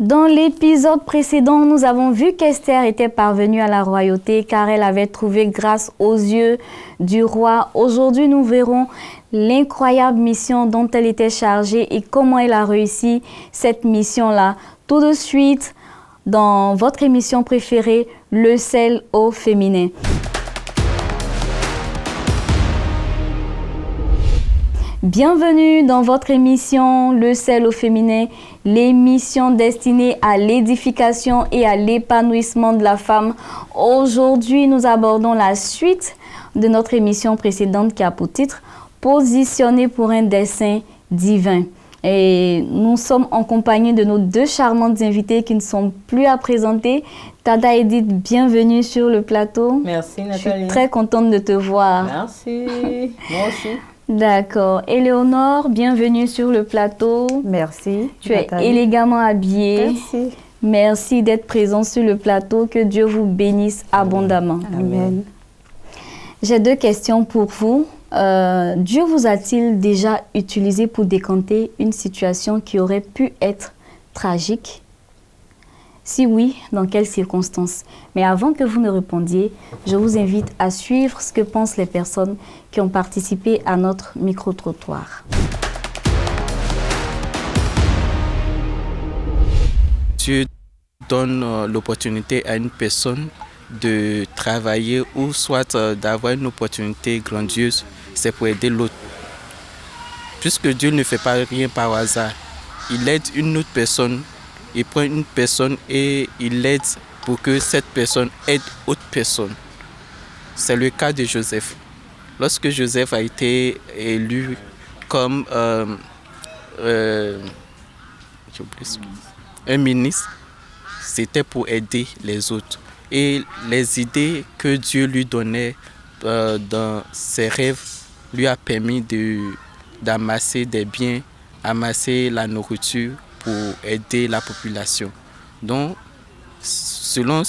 Dans l'épisode précédent, nous avons vu qu'Esther était parvenue à la royauté car elle avait trouvé grâce aux yeux du roi. Aujourd'hui, nous verrons l'incroyable mission dont elle était chargée et comment elle a réussi cette mission-là. Tout de suite, dans votre émission préférée, Le sel au féminin. Bienvenue dans votre émission Le sel au féminin, l'émission destinée à l'édification et à l'épanouissement de la femme. Aujourd'hui, nous abordons la suite de notre émission précédente qui a pour titre « Positionner pour un dessein divin ». Et nous sommes en compagnie de nos deux charmantes invitées qui ne sont plus à présenter. Tada Edith, bienvenue sur le plateau. Merci Nathalie. Je suis très contente de te voir. Merci, moi aussi. D'accord. Éléonore, bienvenue sur le plateau. Merci. Tu es élégamment habillée. Merci. Merci d'être présent sur le plateau. Que Dieu vous bénisse abondamment. Amen. J'ai deux questions pour vous. Dieu vous a-t-il déjà utilisé pour décanter une situation qui aurait pu être tragique? Si oui, dans quelles circonstances? Mais avant que vous ne répondiez, je vous invite à suivre ce que pensent les personnes qui ont participé à notre micro-trottoir. Dieu donne l'opportunité à une personne de travailler ou soit d'avoir une opportunité grandiose, c'est pour aider l'autre. Puisque Dieu ne fait pas rien par hasard, il aide une autre personne. Il prend une personne et il l'aide pour que cette personne aide autre personne. C'est le cas de Joseph. Lorsque Joseph a été élu comme un ministre, c'était pour aider les autres. Et les idées que Dieu lui donnait dans ses rêves lui a permis d'amasser des biens, amasser la nourriture, pour aider la population. Donc, selon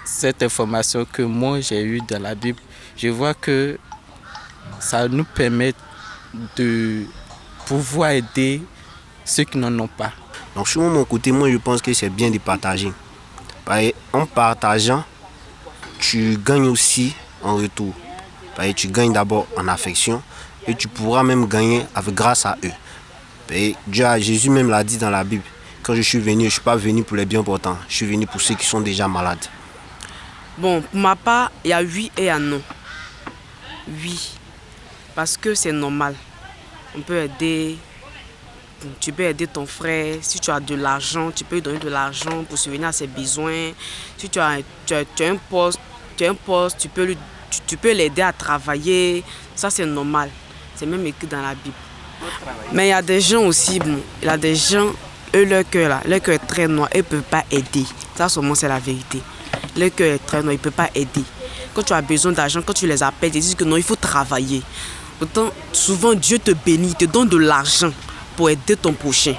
cette information que moi j'ai eue dans la Bible, je vois que ça nous permet de pouvoir aider ceux qui n'en ont pas. Donc, sur mon côté, moi je pense que c'est bien de partager. En partageant, tu gagnes aussi en retour. Tu gagnes d'abord en affection et tu pourras même gagner grâce à eux. Et Jésus même l'a dit dans la Bible. Quand je suis venu, je ne suis pas venu pour les bien portants. Je suis venu pour ceux qui sont déjà malades. Bon, pour ma part, il y a oui et il y a non. Oui, parce que c'est normal. On peut aider. Tu peux aider ton frère. Si tu as de l'argent, tu peux lui donner de l'argent pour subvenir à ses besoins. Si tu as un poste, tu peux l'aider à travailler. Ça, c'est normal. C'est même écrit dans la Bible. Mais il y a des gens aussi, il y a des gens, eux, leur cœur est très noir, ils ne peuvent pas aider. Ça, seulement, c'est la vérité. Leur cœur est très noir, ils ne peuvent pas aider. Quand tu as besoin d'argent, quand tu les appelles, ils disent que non, il faut travailler. Pourtant, souvent, Dieu te bénit, il te donne de l'argent pour aider ton prochain.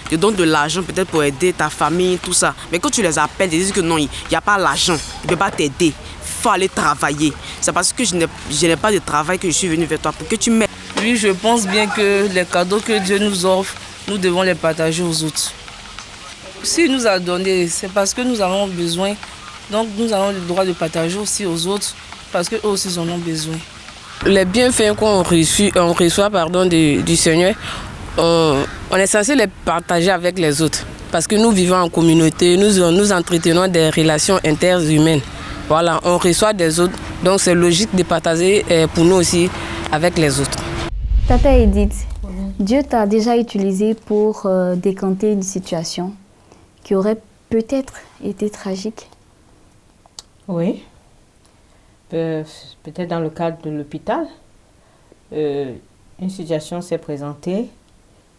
Il te donne de l'argent peut-être pour aider ta famille, tout ça. Mais quand tu les appelles, ils disent que non, il n'y a pas l'argent, il ne peut pas t'aider. Il faut aller travailler. C'est parce que je n'ai pas de travail que je suis venu vers toi, pour que tu m'aides. Oui, je pense bien que les cadeaux que Dieu nous offre, nous devons les partager aux autres. S'il nous a donné, c'est parce que nous avons besoin. Donc nous avons le droit de partager aussi aux autres, parce qu'eux aussi en ont besoin. Les bienfaits qu'on reçoit du Seigneur, on est censé les partager avec les autres. Parce que nous vivons en communauté, nous entretenons des relations interhumaines. Voilà, on reçoit des autres, donc c'est logique de partager pour nous aussi avec les autres. Tata Edith, Dieu t'a déjà utilisé pour décanter une situation qui aurait peut-être été tragique? Oui. Peut-être dans le cadre de l'hôpital, une situation s'est présentée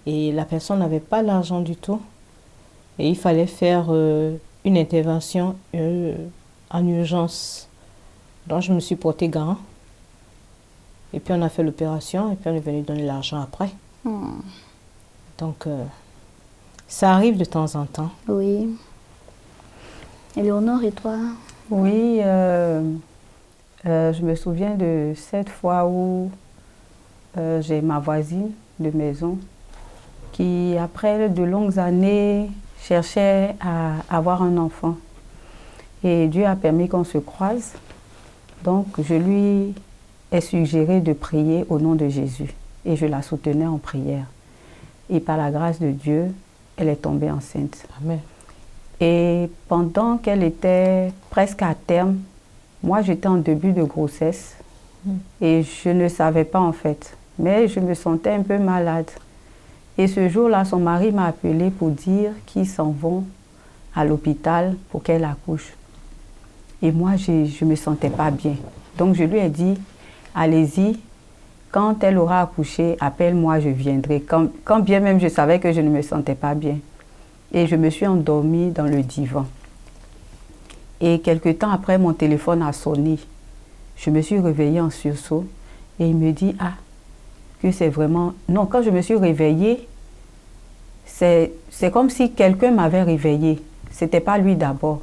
et la personne n'avait pas l'argent du tout. Et il fallait faire une intervention en urgence. Donc je me suis portée garant. Et puis on a fait l'opération et puis on est venu donner l'argent après. Donc ça arrive de temps en temps. Oui. Éléonore, et toi? Oui, je me souviens de cette fois où j'ai ma voisine de maison qui, après de longues années cherchait à avoir un enfant. Et Dieu a permis qu'on se croise. Donc, je lui ai suggéré de prier au nom de Jésus. Et je la soutenais en prière. Et par la grâce de Dieu, elle est tombée enceinte. Amen. Et pendant qu'elle était presque à terme, moi j'étais en début de grossesse et je ne savais pas en fait, mais je me sentais un peu malade. Et ce jour-là, son mari m'a appelé pour dire qu'ils s'en vont à l'hôpital pour qu'elle accouche. Et moi, je ne me sentais pas bien. Donc je lui ai dit, allez-y, quand elle aura accouché, appelle-moi, je viendrai. Quand bien même je savais que je ne me sentais pas bien. Et je me suis endormie dans le divan. Et quelque temps après, mon téléphone a sonné. Je me suis réveillée en sursaut et il me dit, ah, que c'est vraiment... Non, quand je me suis réveillée, c'est comme si quelqu'un m'avait réveillée. C'était pas lui d'abord.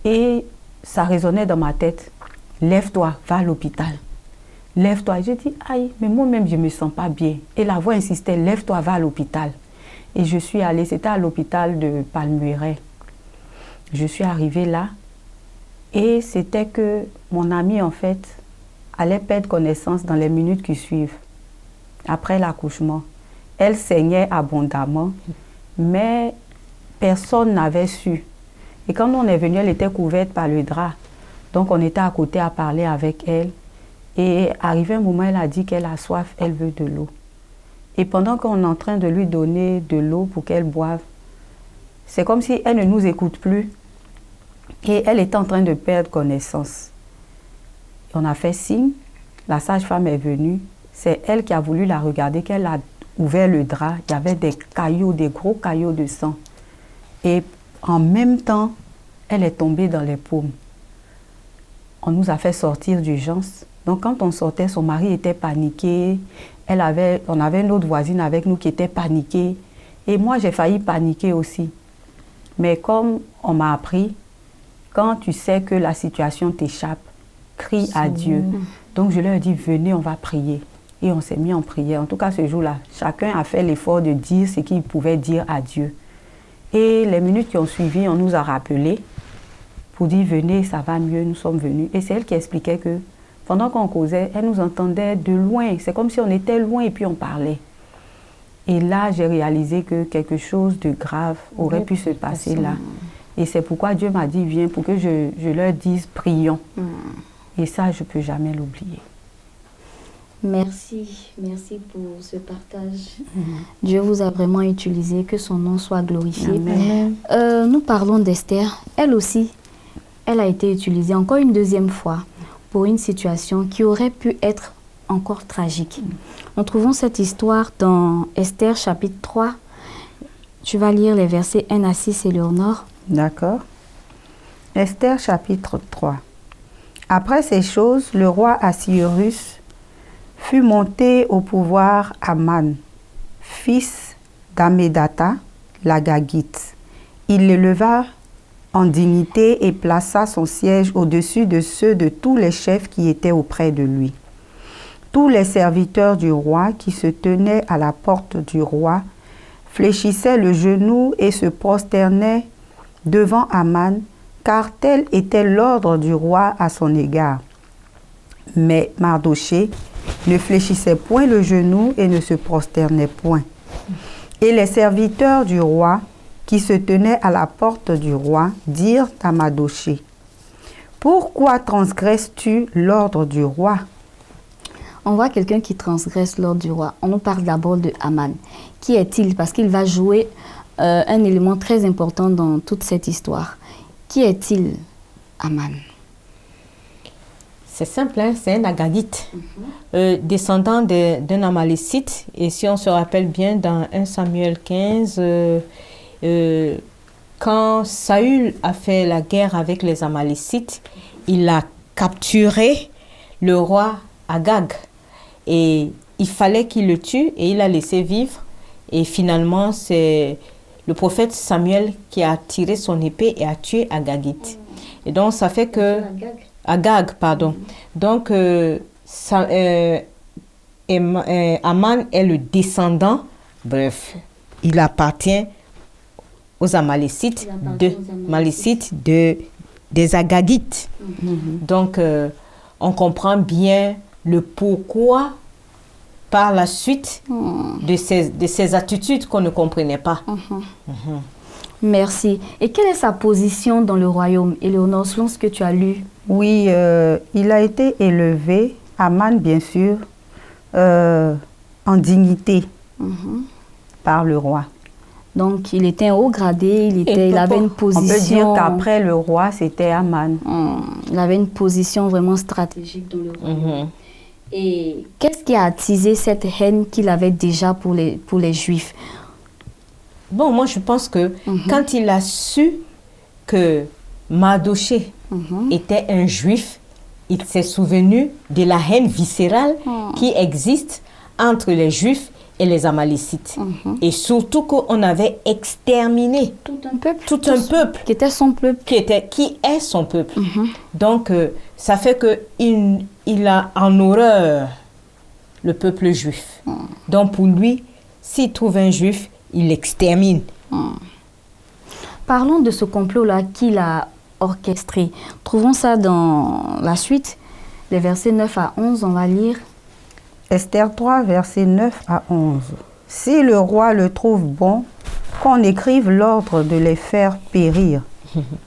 Et ça résonnait dans ma tête. Lève-toi, va à l'hôpital. Lève-toi. J'ai dit, aïe, mais moi-même, je ne me sens pas bien. Et la voix insistait, lève-toi, va à l'hôpital. Et je suis allée, c'était à l'hôpital de Palmeraie. Je suis arrivée là et c'était que mon amie, en fait, allait perdre connaissance dans les minutes qui suivent, après l'accouchement. Elle saignait abondamment, mais personne n'avait su. Et quand on est venu, elle était couverte par le drap. Donc on était à côté à parler avec elle. Et arrivé un moment, elle a dit qu'elle a soif, elle veut de l'eau. Et pendant qu'on est en train de lui donner de l'eau pour qu'elle boive, c'est comme si elle ne nous écoute plus. Et elle était en train de perdre connaissance. Et on a fait signe, la sage-femme est venue. C'est elle qui a voulu la regarder, qu'elle a ouvert le drap. Il y avait des caillots, des gros caillots de sang. Et en même temps, elle est tombée dans les paumes. On nous a fait sortir d'urgence. Donc quand on sortait, son mari était paniqué. On avait une autre voisine avec nous qui était paniquée. Et moi, j'ai failli paniquer aussi. Mais comme on m'a appris, quand tu sais que la situation t'échappe, crie à Dieu. Donc je leur ai dit, venez, on va prier. Et on s'est mis en prière. En tout cas, ce jour-là, chacun a fait l'effort de dire ce qu'il pouvait dire à Dieu. Et les minutes qui ont suivi, on nous a rappelés pour dire, venez, ça va mieux, nous sommes venus. Et c'est elle qui expliquait que pendant qu'on causait, elle nous entendait de loin. C'est comme si on était loin et puis on parlait. Et là, j'ai réalisé que quelque chose de grave aurait pu se passer là. Et c'est pourquoi Dieu m'a dit, viens, pour que je leur dise, prions. Et ça, je ne peux jamais l'oublier. Merci pour ce partage. Dieu vous a vraiment utilisé, que son nom soit glorifié. Nous parlons d'Esther. Elle aussi, elle a été utilisée encore une deuxième fois pour une situation qui aurait pu être encore tragique. Nous trouvons cette histoire dans Esther chapitre 3. Tu vas lire les versets 1 à 6, Éléonore. D'accord. Esther chapitre 3. Après ces choses, le roi Assuérus fut monté au pouvoir Aman, fils d'Amédatha, l'Agagite. Il l'éleva en dignité et plaça son siège au-dessus de ceux de tous les chefs qui étaient auprès de lui. Tous les serviteurs du roi qui se tenaient à la porte du roi fléchissaient le genou et se prosternaient devant Aman, car tel était l'ordre du roi à son égard. Mais Mardochée ne fléchissait point le genou et ne se prosternait point. Et les serviteurs du roi qui se tenaient à la porte du roi dirent à Mardochée, « Pourquoi transgresses-tu l'ordre du roi ?» On voit quelqu'un qui transgresse l'ordre du roi. On nous parle d'abord de Aman. Qui est-il? Parce qu'il va jouer un élément très important dans toute cette histoire. Qui est-il, Aman? C'est simple, hein? C'est un Agagite, descendant d'un Amalécite. Et si on se rappelle bien, dans 1 Samuel 15, quand Saül a fait la guerre avec les Amalécites, il a capturé le roi Agag. Et il fallait qu'il le tue et il l'a laissé vivre. Et finalement, c'est le prophète Samuel qui a tiré son épée et a tué Agagite. Et donc, ça fait que... Agag, pardon. Donc, Aman est le descendant. Bref, il appartient aux Amalécites, des Agagites. Donc, on comprend bien le pourquoi par la suite de ces attitudes qu'on ne comprenait pas. Merci. Et quelle est sa position dans le royaume, Éléonore, selon ce que tu as lu? Oui, il a été élevé, Aman bien sûr, en dignité par le roi. Donc, il était haut gradé, il avait une position... On peut dire qu'après le roi, c'était Aman. Il avait une position vraiment stratégique dans le royaume. Et qu'est-ce qui a attisé cette haine qu'il avait déjà pour les Juifs? Bon, moi, je pense que quand il a su que Mardochée était un Juif, il s'est souvenu de la haine viscérale qui existe entre les Juifs et les Amalécites. Et surtout qu'on avait exterminé tout un peuple qui était son peuple. Qui est son peuple. Donc, ça fait qu'il a en horreur le peuple juif. Donc, pour lui, s'il trouve un Juif, il l'extermine. Parlons de ce complot-là qu'il a orchestré. Trouvons ça dans la suite, les versets 9 à 11, on va lire. Esther 3, versets 9 à 11. Si le roi le trouve bon, qu'on écrive l'ordre de les faire périr,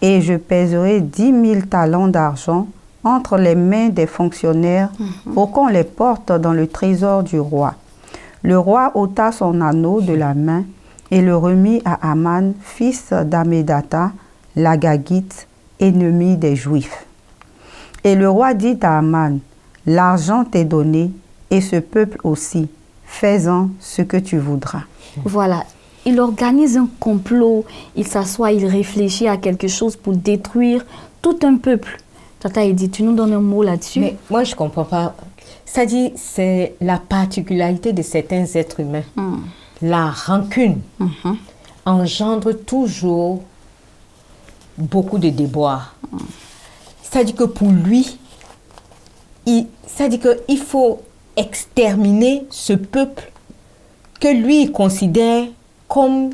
et je pèserai 10 000 talents d'argent entre les mains des fonctionnaires pour qu'on les porte dans le trésor du roi. Le roi ôta son anneau de la main et le remit à Aman, fils d'Amédatha, l'Agagite, ennemi des Juifs. Et le roi dit à Aman, l'argent t'est donné, et ce peuple aussi, fais-en ce que tu voudras. Voilà, il organise un complot, il s'assoit, il réfléchit à quelque chose pour détruire tout un peuple. Tata Edith, tu nous donnes un mot là-dessus? Mais moi, je ne comprends pas. Ça dit, c'est la particularité de certains êtres humains. La rancune engendre toujours beaucoup de déboires. C'est-à-dire que pour lui, c'est-à-dire qu'il faut exterminer ce peuple que lui il considère comme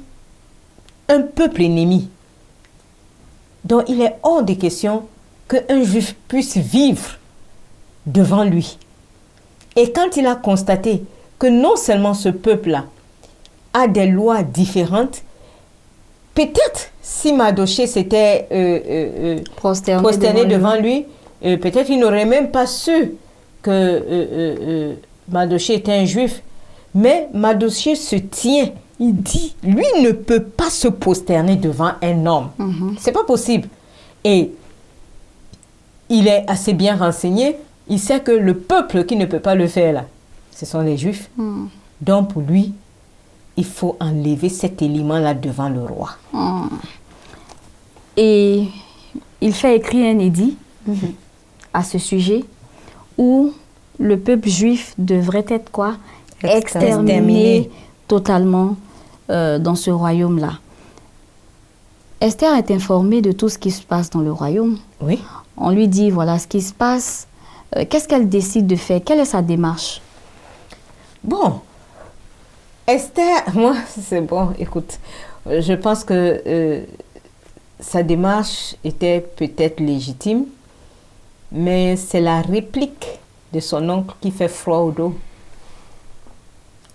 un peuple ennemi. Donc il est hors de question qu'un juif puisse vivre devant lui. Et quand il a constaté que non seulement ce peuple-là a des lois différentes, peut-être si Mardochée s'était prosterné devant lui, peut-être il n'aurait même pas su que Mardochée était un juif. Mais Mardochée se tient. Il dit, lui ne peut pas se prosterner devant un homme. C'est pas possible. Et il est assez bien renseigné. Il sait que le peuple qui ne peut pas le faire là, ce sont les Juifs. Donc pour lui, il faut enlever cet élément-là devant le roi. Et il fait écrire un édit à ce sujet où le peuple juif devrait être quoi? Exterminé totalement dans ce royaume-là. Esther est informée de tout ce qui se passe dans le royaume. Oui. On lui dit, voilà ce qui se passe. Qu'est-ce qu'elle décide de faire? Quelle est sa démarche? Bon, Esther, moi, c'est bon, écoute, je pense que sa démarche était peut-être légitime, mais c'est la réplique de son oncle qui fait froid au dos.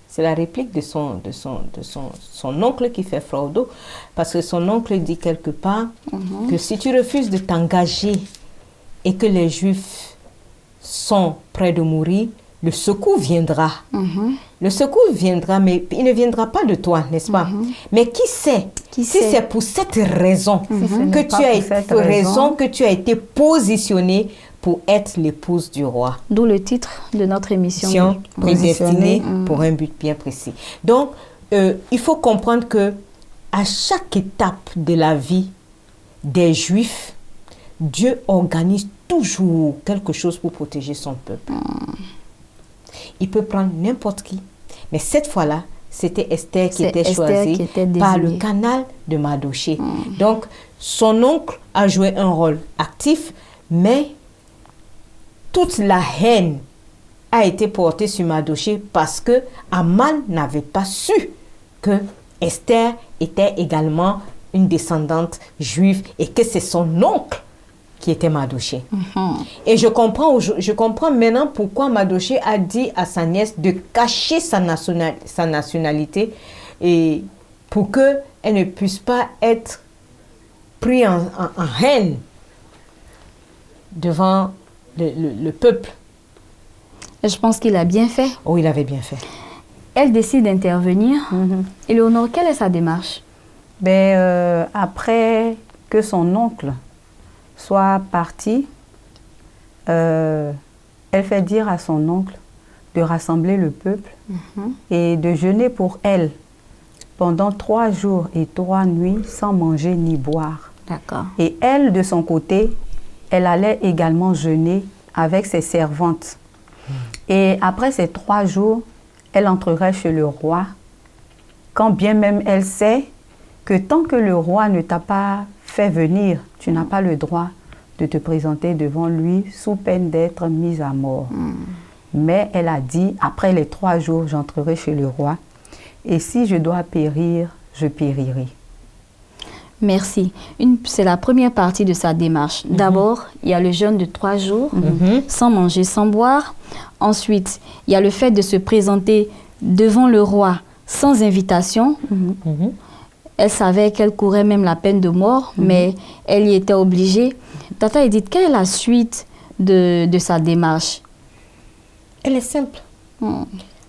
C'est la réplique de son oncle qui fait froid au dos, parce que son oncle dit quelque part que si tu refuses de t'engager et que les Juifs sont près de mourir, le secours viendra. Le secours viendra, mais il ne viendra pas de toi, n'est-ce pas? Mais qui sait? Si c'est pour cette raison que tu as été positionnée pour être l'épouse du roi. D'où le titre de notre émission. Prédestinée pour un but bien précis. Donc, il faut comprendre que à chaque étape de la vie des Juifs, Dieu organise toujours quelque chose pour protéger son peuple. Il peut prendre n'importe qui. Mais cette fois-là, c'était Esther qui était choisie par le canal de Mardochée. Donc, son oncle a joué un rôle actif, mais toute la haine a été portée sur Mardochée parce que Aman n'avait pas su que Esther était également une descendante juive et que c'est son oncle qui était Mardochée. Et je comprends maintenant pourquoi Mardochée a dit à sa nièce de cacher sa nationalité et pour qu'elle ne puisse pas être prise en haine devant le peuple. Je pense qu'il a bien fait. Oh, il avait bien fait. Elle décide d'intervenir. Éléonore, quelle est sa démarche? Après que son oncle soit parti, elle fait dire à son oncle de rassembler le peuple et de jeûner pour elle pendant 3 jours et 3 nuits sans manger ni boire. D'accord. Et elle, de son côté, elle allait également jeûner avec ses servantes. Et après ces 3 jours, elle entrerait chez le roi, quand bien même elle sait que tant que le roi ne t'a pas fait venir, tu n'as pas le droit de te présenter devant lui sous peine d'être mise à mort. Mais elle a dit, après les 3 jours, j'entrerai chez le roi, et si je dois périr, je périrai. Merci. C'est la première partie de sa démarche. D'abord, il y a le jeûne de 3 jours, sans manger, sans boire. Ensuite, il y a le fait de se présenter devant le roi sans invitation. Elle savait qu'elle courait même la peine de mort, mais elle y était obligée. Tata Edith, quelle est la suite de sa démarche? Elle est simple.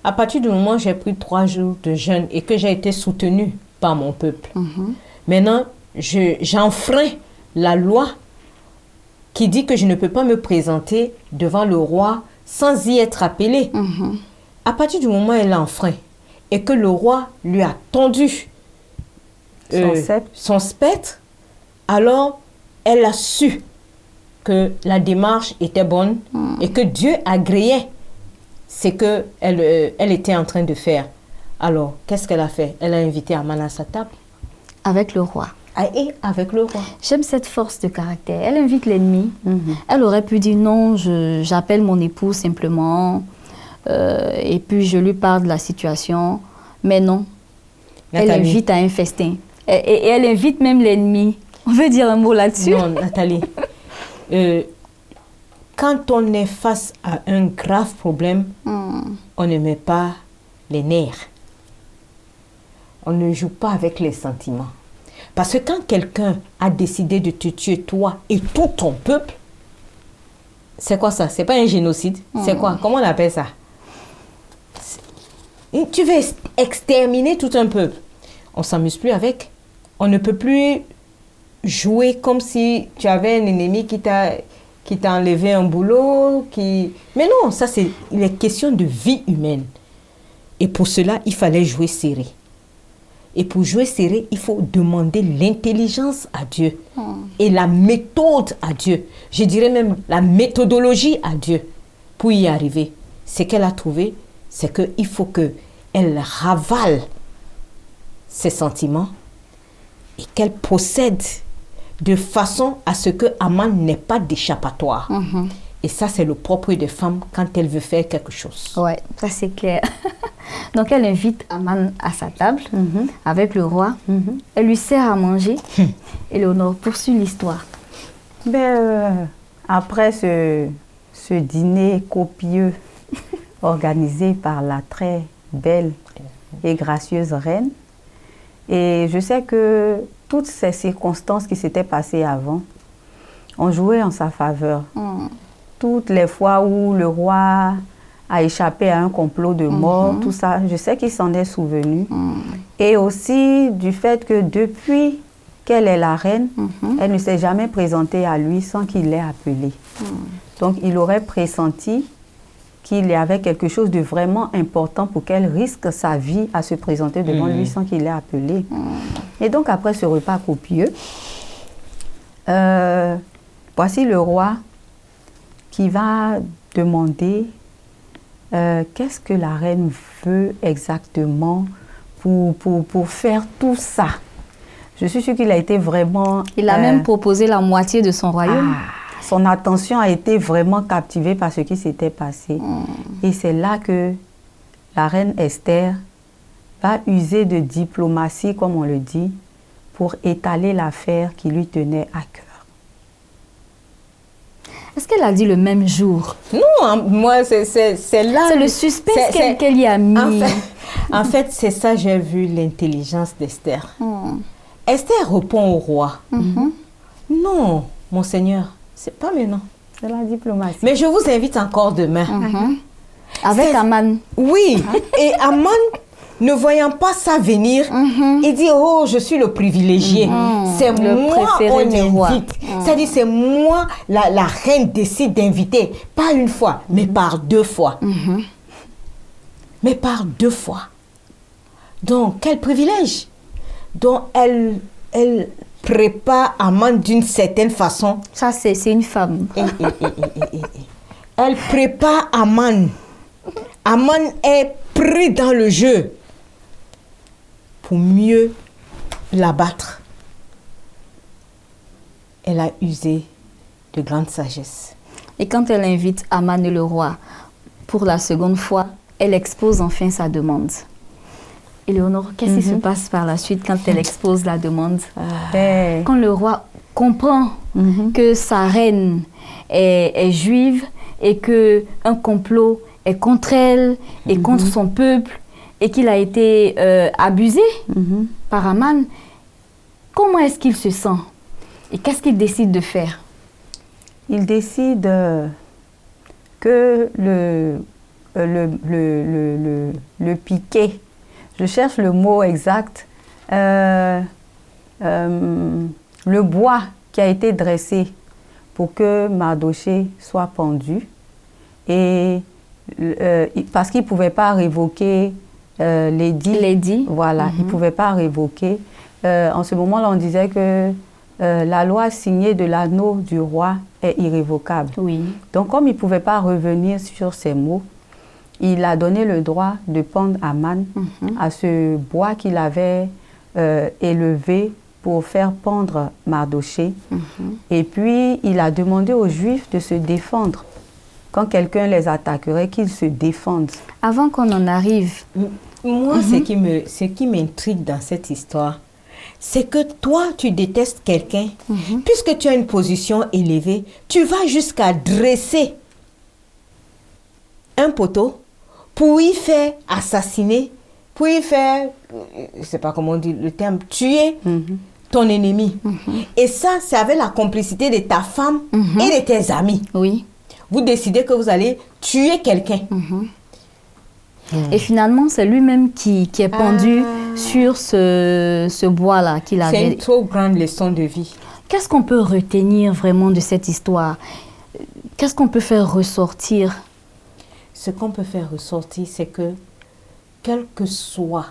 À partir du moment où j'ai pris 3 jours de jeûne et que j'ai été soutenue par mon peuple, maintenant, j'enfreins la loi qui dit que je ne peux pas me présenter devant le roi sans y être appelée. À partir du moment où elle enfreint et que le roi lui a tendu son sceptre, alors elle a su que la démarche était bonne et que Dieu agréait ce qu'elle était en train de faire. Alors, qu'est-ce qu'elle a fait? Elle a invité Aman à sa table. Avec le roi. Et avec le roi. J'aime cette force de caractère. Elle invite l'ennemi. Elle aurait pu dire non, j'appelle mon époux simplement et puis je lui parle de la situation. Mais non, Nathalie. Elle invite à un festin. Et elle invite même l'ennemi. On veut dire un mot là-dessus? Non, Nathalie. Quand on est face à un grave problème, on ne met pas les nerfs. On ne joue pas avec les sentiments. Parce que quand quelqu'un a décidé de te tuer, toi et tout ton peuple, c'est quoi ça? C'est pas un génocide? C'est quoi? Comment on appelle ça? Tu veux exterminer tout un peuple. On s'amuse plus avec. On ne peut plus jouer comme si tu avais un ennemi qui t'a enlevé un boulot. Mais non, ça il est question de vie humaine. Et pour cela, il fallait jouer serré. Et pour jouer serré, il faut demander l'intelligence à Dieu et la méthode à Dieu. Je dirais même la méthodologie à Dieu pour y arriver. Ce qu'elle a trouvé, c'est qu'il faut qu'elle ravale ses sentiments et qu'elle procède de façon à ce que Aman n'ait pas d'échappatoire. Et ça, c'est le propre des femmes quand elles veulent faire quelque chose. Oui, ça c'est clair. Donc, elle invite Aman à sa table avec le roi. Elle lui sert à manger. Éléonore, poursuit l'histoire. Après ce dîner copieux organisé par la très belle et gracieuse reine, et je sais que toutes ces circonstances qui s'étaient passées avant ont joué en sa faveur. Toutes les fois où le roi a échappé à un complot de mort, tout ça, je sais qu'il s'en est souvenu. Et aussi du fait que depuis qu'elle est la reine, elle ne s'est jamais présentée à lui sans qu'il l'ait appelée. Donc il aurait pressenti qu'il y avait quelque chose de vraiment important pour qu'elle risque sa vie à se présenter devant lui sans qu'il l'ait appelée. Et donc après ce repas copieux, voici le roi qui va demander qu'est-ce que la reine veut exactement pour faire tout ça. Je suis sûre qu'il a été vraiment... Il a même proposé la moitié de son royaume. Son attention a été vraiment captivée par ce qui s'était passé. Et c'est là que la reine Esther va user de diplomatie, comme on le dit, pour étaler l'affaire qui lui tenait à cœur. Est-ce qu'elle a dit le même jour? Non, moi, c'est là... C'est le suspense qu'elle y a mis. En fait, c'est ça, j'ai vu l'intelligence d'Esther. Esther répond au roi. Non, monseigneur, c'est pas maintenant. C'est la diplomatie. Mais je vous invite encore demain. Avec Aman. Oui, et Aman, ne voyant pas ça venir, il dit, oh, je suis le privilégié. C'est Le moi, préféré on du roi. invite. C'est-à-dire, c'est moi, la reine décide d'inviter. Pas une fois, mais par 2 fois. Mais par 2 fois. Donc, quel privilège. Donc, elle prépare Aman d'une certaine façon. Ça, c'est une femme. Elle prépare Aman. Aman est pris dans le jeu pour mieux l'abattre. Elle a usé de grande sagesse. Et quand elle invite Aman le roi pour la seconde fois, elle expose enfin sa demande. Éléonore, qu'est-ce qui se passe par la suite quand elle expose la demande? Quand le roi comprend que sa reine est juive et qu'un complot est contre elle et contre son peuple et qu'il a été abusé par Aman, comment est-ce qu'il se sent? Et qu'est-ce qu'il décide de faire? Il décide que le piquet, je cherche le mot exact, le bois qui a été dressé pour que Mardochée soit pendu, et parce qu'il ne pouvait pas révoquer l'édit. Voilà, il ne pouvait pas révoquer. En ce moment-là, on disait que la loi signée de l'anneau du roi est irrévocable. Oui. Donc, comme il ne pouvait pas revenir sur ces mots, il a donné le droit de pendre Aman à ce bois qu'il avait élevé pour faire pendre Mardochée. Et puis, il a demandé aux Juifs de se défendre. Quand quelqu'un les attaquerait, qu'ils se défendent. Avant qu'on en arrive... Moi, ce qui m'intrigue dans cette histoire, c'est que toi, tu détestes quelqu'un. Puisque tu as une position élevée, tu vas jusqu'à dresser un poteau pour y faire assassiner, pour y faire, je ne sais pas comment on dit le terme, tuer ton ennemi. Et ça, c'est avec la complicité de ta femme et de tes amis. Oui. Vous décidez que vous allez tuer quelqu'un. Et finalement, c'est lui-même qui est pendu sur ce bois-là qu'il avait. C'est une trop grande leçon de vie. Qu'est-ce qu'on peut retenir vraiment de cette histoire? Qu'est-ce qu'on peut faire ressortir? Ce qu'on peut faire ressortir, c'est que quel que soit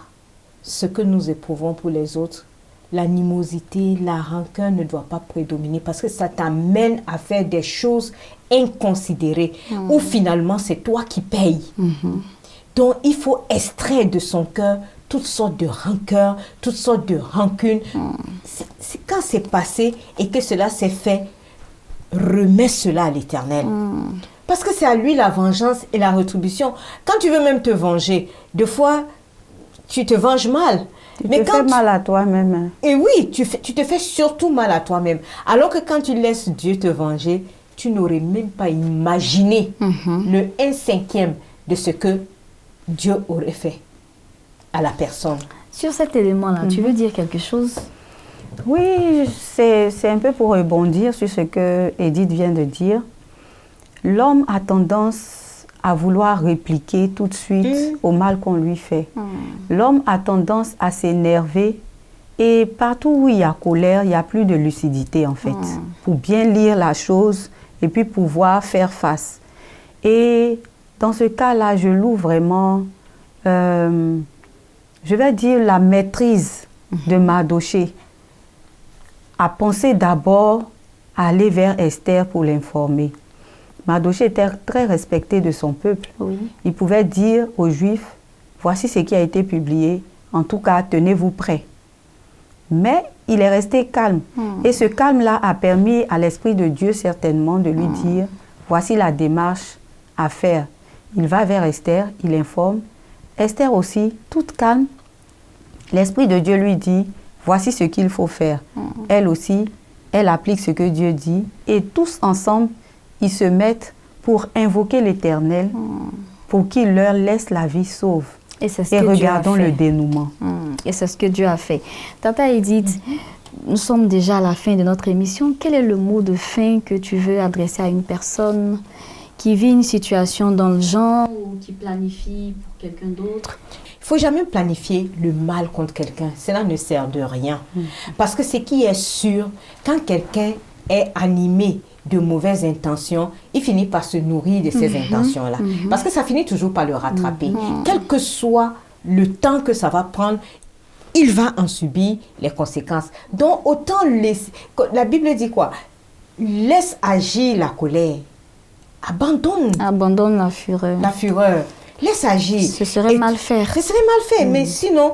ce que nous éprouvons pour les autres, l'animosité, la rancœur ne doit pas prédominer parce que ça t'amène à faire des choses inconsidérées où finalement c'est toi qui payes. Donc il faut extraire de son cœur toutes sortes de rancœurs, toutes sortes de rancunes. C'est quand c'est passé et que cela s'est fait, remets cela à l'Éternel. Parce que c'est à lui la vengeance et la rétribution. Quand tu veux même te venger, des fois, tu te venges mal. Tu te fais mal à toi-même. Et oui, tu te fais surtout mal à toi-même. Alors que quand tu laisses Dieu te venger, tu n'aurais même pas imaginé le 1/5 de ce que Dieu aurait fait à la personne. Sur cet élément-là, tu veux dire quelque chose? Oui, c'est un peu pour rebondir sur ce que Edith vient de dire. L'homme a tendance à vouloir répliquer tout de suite au mal qu'on lui fait. L'homme a tendance à s'énerver et partout où il y a colère, il n'y a plus de lucidité en fait. Pour bien lire la chose et puis pouvoir faire face. Et dans ce cas-là, je loue vraiment, je vais dire, la maîtrise de Mardochée. À penser d'abord à aller vers Esther pour l'informer. Mardochée était très respecté de son peuple. Il pouvait dire aux Juifs, voici ce qui a été publié, en tout cas, tenez-vous prêts. Mais il est resté calme. Et ce calme-là a permis à l'Esprit de Dieu certainement de lui dire, voici la démarche à faire. Il va vers Esther, il informe. Esther aussi, toute calme, l'Esprit de Dieu lui dit, voici ce qu'il faut faire. Elle aussi, elle applique ce que Dieu dit et tous ensemble, ils se mettent pour invoquer l'Éternel pour qu'il leur laisse la vie sauve. Et c'est ce Et que Dieu a regardons fait. le dénouement. Et c'est ce que Dieu a fait. Tata Edith, nous sommes déjà à la fin de notre émission. Quel est le mot de fin que tu veux adresser à une personne qui vit une situation dans le genre ou qui planifie pour quelqu'un d'autre? Il ne faut jamais planifier le mal contre quelqu'un. Cela ne sert de rien. Parce que ce qui est sûr, quand quelqu'un est animé de mauvaises intentions, il finit par se nourrir de ces intentions-là. Parce que ça finit toujours par le rattraper. Quel que soit le temps que ça va prendre, il va en subir les conséquences. Donc, autant laisser... La Bible dit quoi? Laisse agir la colère. Abandonne la fureur. La fureur. Laisse agir. Ce serait mal faire. Ce serait mal fait. Mais sinon,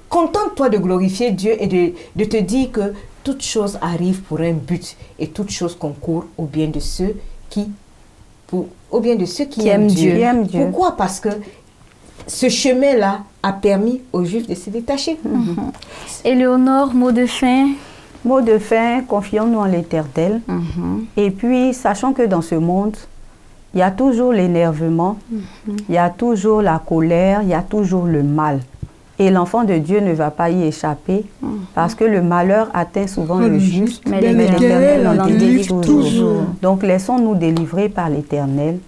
contente-toi de glorifier Dieu et de te dire que toute chose arrive pour un but et toute chose concourt au bien de ceux qui aiment Dieu. Pourquoi? Parce que ce chemin-là a permis aux Juifs de se détacher. Éléonore, mot de fin? Mot de fin, confions-nous en l'Éternel. Et puis, sachant que dans ce monde, il y a toujours l'énervement, il y a toujours la colère, il y a toujours le mal. Et l'enfant de Dieu ne va pas y échapper parce que le malheur atteint souvent le juste, mais l'Éternel en délivre toujours. Donc laissons-nous délivrer par l'Éternel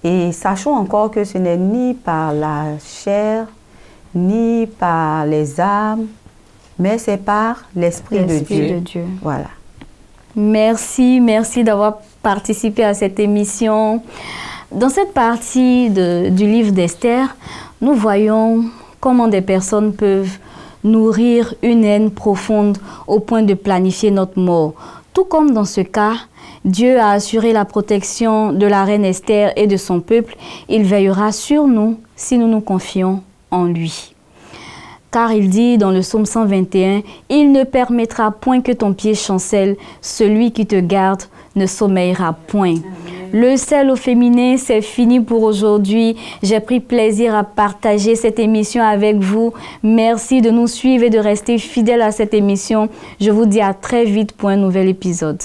et sachons encore que ce n'est ni par la chair, ni par les armes, mais c'est par l'Esprit de Dieu. Voilà. Merci d'avoir participé à cette émission. Dans cette partie du livre d'Esther, nous voyons comment des personnes peuvent nourrir une haine profonde au point de planifier notre mort. Tout comme dans ce cas, Dieu a assuré la protection de la reine Esther et de son peuple. Il veillera sur nous si nous nous confions en lui. Car il dit dans le psaume 121, « Il ne permettra point que ton pied chancelle, celui qui te garde ne sommeillera point. » Le sel au féminin, c'est fini pour aujourd'hui. J'ai pris plaisir à partager cette émission avec vous. Merci de nous suivre et de rester fidèles à cette émission. Je vous dis à très vite pour un nouvel épisode.